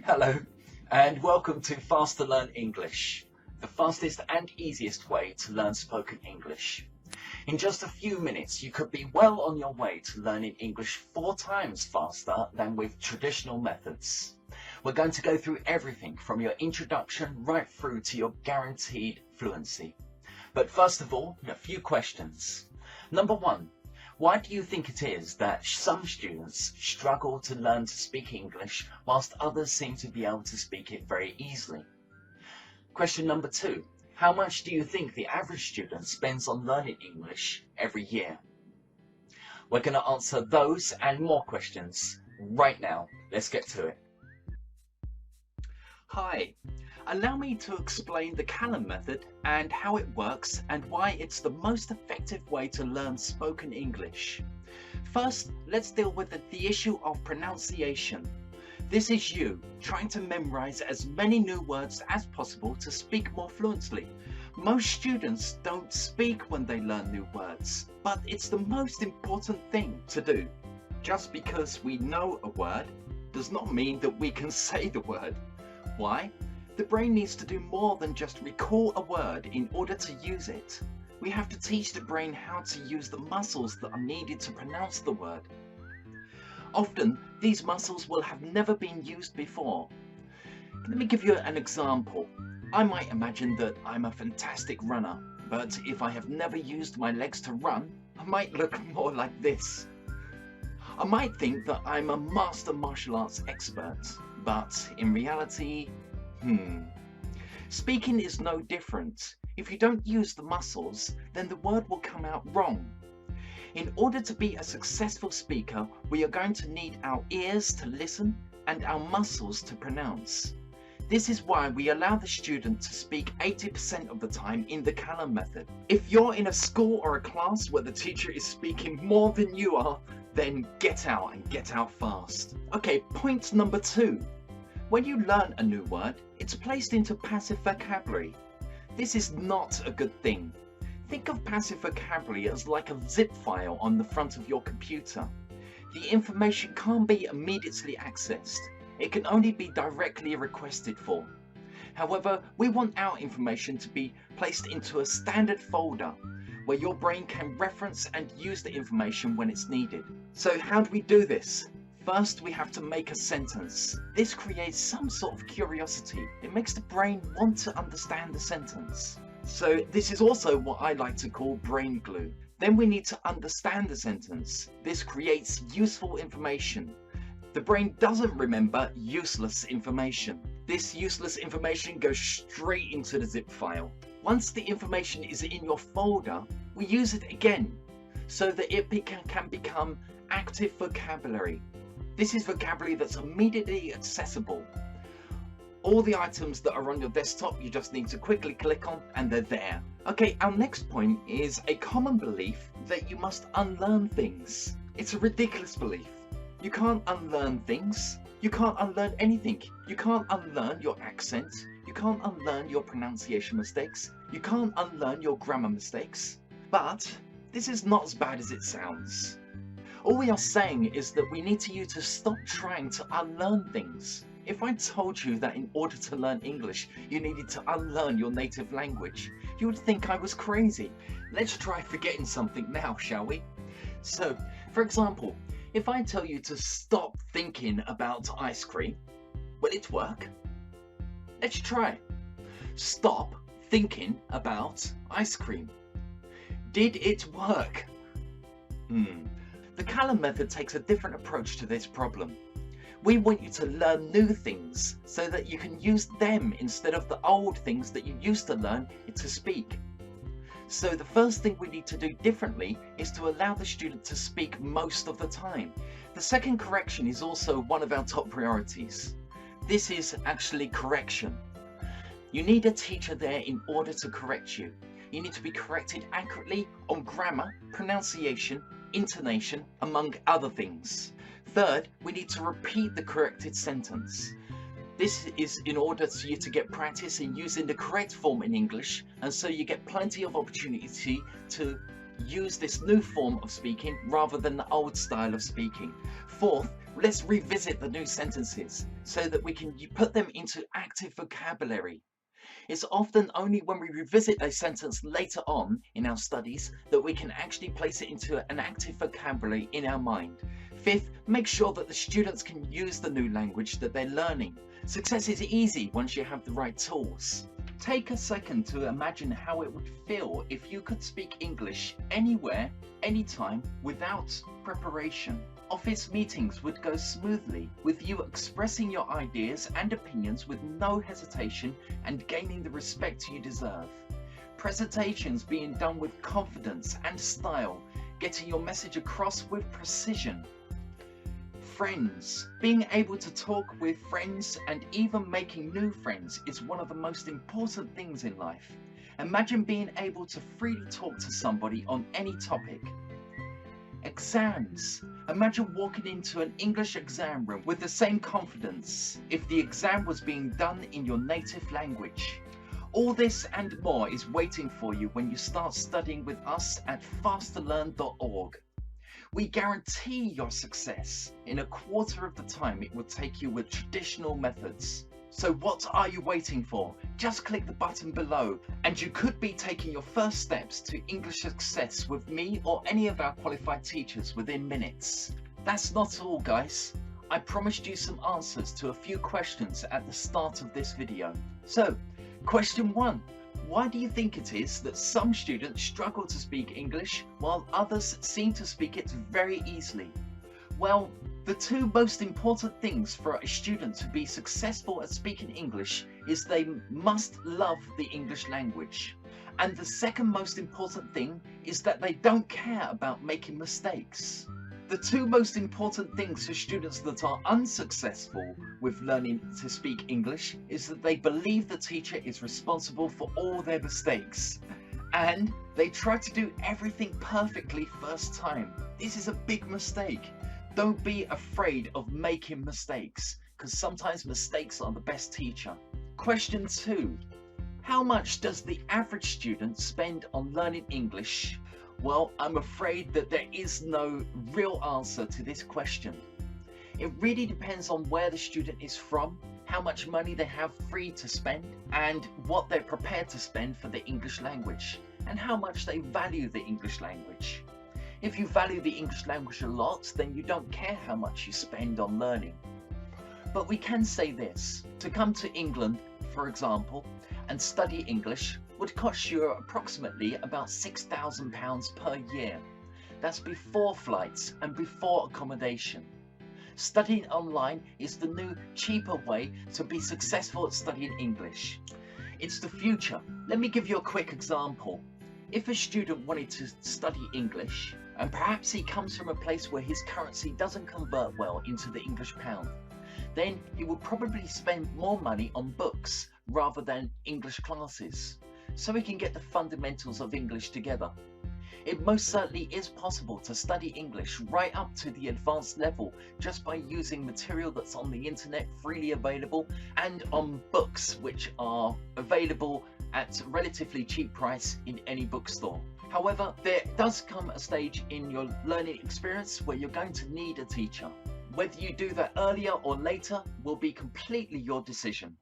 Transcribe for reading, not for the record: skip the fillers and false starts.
Hello, and welcome to Fast2learn English, the fastest and easiest way to learn spoken English. In just a few minutes, you could be well on your way to learning English 4 times faster than with traditional methods. We're going to go through everything from your introduction right through to your guaranteed fluency. But first of all, a few questions. Number 1. Why do you think it is that some students struggle to learn to speak English whilst others seem to be able to speak it very easily? Question number 2. How much do you think the average student spends on learning English every year? We're going to answer those and more questions right now. Let's get to it. Hi, allow me to explain the Callum method and how it works and why it's the most effective way to learn spoken English. First, let's deal with the issue of pronunciation. This is you trying to memorize as many new words as possible to speak more fluently. Most students don't speak when they learn new words, but it's the most important thing to do. Just because we know a word does not mean that we can say the word. Why? The brain needs to do more than just recall a word in order to use it. We have to teach the brain how to use the muscles that are needed to pronounce the word. Often, these muscles will have never been used before. Let me give you an example. I might imagine that I'm a fantastic runner, but if I have never used my legs to run, I might look more like this. I might think that I'm a master martial arts expert, but in reality, Speaking is no different. If you don't use the muscles, then the word will come out wrong. In order to be a successful speaker, we are going to need our ears to listen and our muscles to pronounce. This is why we allow the student to speak 80% of the time in the Callum method. If you're in a school or a class where the teacher is speaking more than you are, then get out and get out fast. Okay, point number 2. When you learn a new word, it's placed into passive vocabulary. This is not a good thing. Think of passive vocabulary as like a zip file on the front of your computer. The information can't be immediately accessed. It can only be directly requested for. However, we want our information to be placed into a standard folder where your brain can reference and use the information when it's needed. So how do we do this? First, we have to make a sentence. This creates some sort of curiosity. It makes the brain want to understand the sentence. So this is also what I like to call brain glue. Then we need to understand the sentence. This creates useful information. The brain doesn't remember useless information. This useless information goes straight into the zip file. Once the information is in your folder, we use it again so that it can become active vocabulary. This is vocabulary that's immediately accessible. All the items that are on your desktop, you just need to quickly click on and they're there. Okay, our next point is a common belief that you must unlearn things. It's a ridiculous belief. You can't unlearn things. You can't unlearn anything. You can't unlearn your accent. You can't unlearn your pronunciation mistakes. You can't unlearn your grammar mistakes. But this is not as bad as it sounds. All we are saying is that we need you to stop trying to unlearn things. If I told you that in order to learn English, you needed to unlearn your native language, you would think I was crazy. Let's try forgetting something now, shall we? So, for example, if I tell you to stop thinking about ice cream, will it work? Let's try. Stop thinking about ice cream. Did it work? The Callum method takes a different approach to this problem. We want you to learn new things so that you can use them instead of the old things that you used to learn to speak. So the first thing we need to do differently is to allow the student to speak most of the time. The second correction is also one of our top priorities. This is actually correction. You need a teacher there in order to correct you. You need to be corrected accurately on grammar, pronunciation, intonation, among other things. Third, we need to repeat the corrected sentence. This is in order for you to get practice in using the correct form in English, and so you get plenty of opportunity to use this new form of speaking rather than the old style of speaking. Fourth, Let's revisit the new sentences so that we can put them into active vocabulary. It's often only when we revisit a sentence later on in our studies that we can actually place it into an active vocabulary in our mind. Fifth, make sure that the students can use the new language that they're learning. Success is easy once you have the right tools. Take a second to imagine how it would feel if you could speak English anywhere, anytime, without preparation. Office meetings would go smoothly, with you expressing your ideas and opinions with no hesitation and gaining the respect you deserve. Presentations being done with confidence and style, getting your message across with precision. Friends. Being able to talk with friends and even making new friends is one of the most important things in life. Imagine being able to freely talk to somebody on any topic. Exams. Imagine walking into an English exam room with the same confidence if the exam was being done in your native language. All this and more is waiting for you when you start studying with us at fast2learn.org. We guarantee your success in a quarter of the time it would take you with traditional methods. So what are you waiting for? Just click the button below and you could be taking your first steps to English success with me or any of our qualified teachers within minutes. That's not all, guys. I promised you some answers to a few questions at the start of this video. So, question 1. Why do you think it is that some students struggle to speak English while others seem to speak it very easily? Well, the two most important things for a student to be successful at speaking English is they must love the English language. And the second most important thing is that they don't care about making mistakes. The two most important things for students that are unsuccessful with learning to speak English is that they believe the teacher is responsible for all their mistakes. And they try to do everything perfectly first time. This is a big mistake. Don't be afraid of making mistakes, because sometimes mistakes are the best teacher. Question 2. How much does the average student spend on learning English? Well, I'm afraid that there is no real answer to this question. It really depends on where the student is from, how much money they have free to spend, and what they're prepared to spend for the English language, and how much they value the English language. If you value the English language a lot, then you don't care how much you spend on learning. But we can say this: to come to England, for example, and study English would cost you approximately about £6,000 per year. That's before flights and before accommodation. Studying online is the new, cheaper way to be successful at studying English. It's the future. Let me give you a quick example. If a student wanted to study English, and perhaps he comes from a place where his currency doesn't convert well into the English pound, then he will probably spend more money on books rather than English classes, so he can get the fundamentals of English together. It most certainly is possible to study English right up to the advanced level just by using material that's on the internet freely available and on books which are available at a relatively cheap price in any bookstore. However, there does come a stage in your learning experience where you're going to need a teacher. Whether you do that earlier or later will be completely your decision.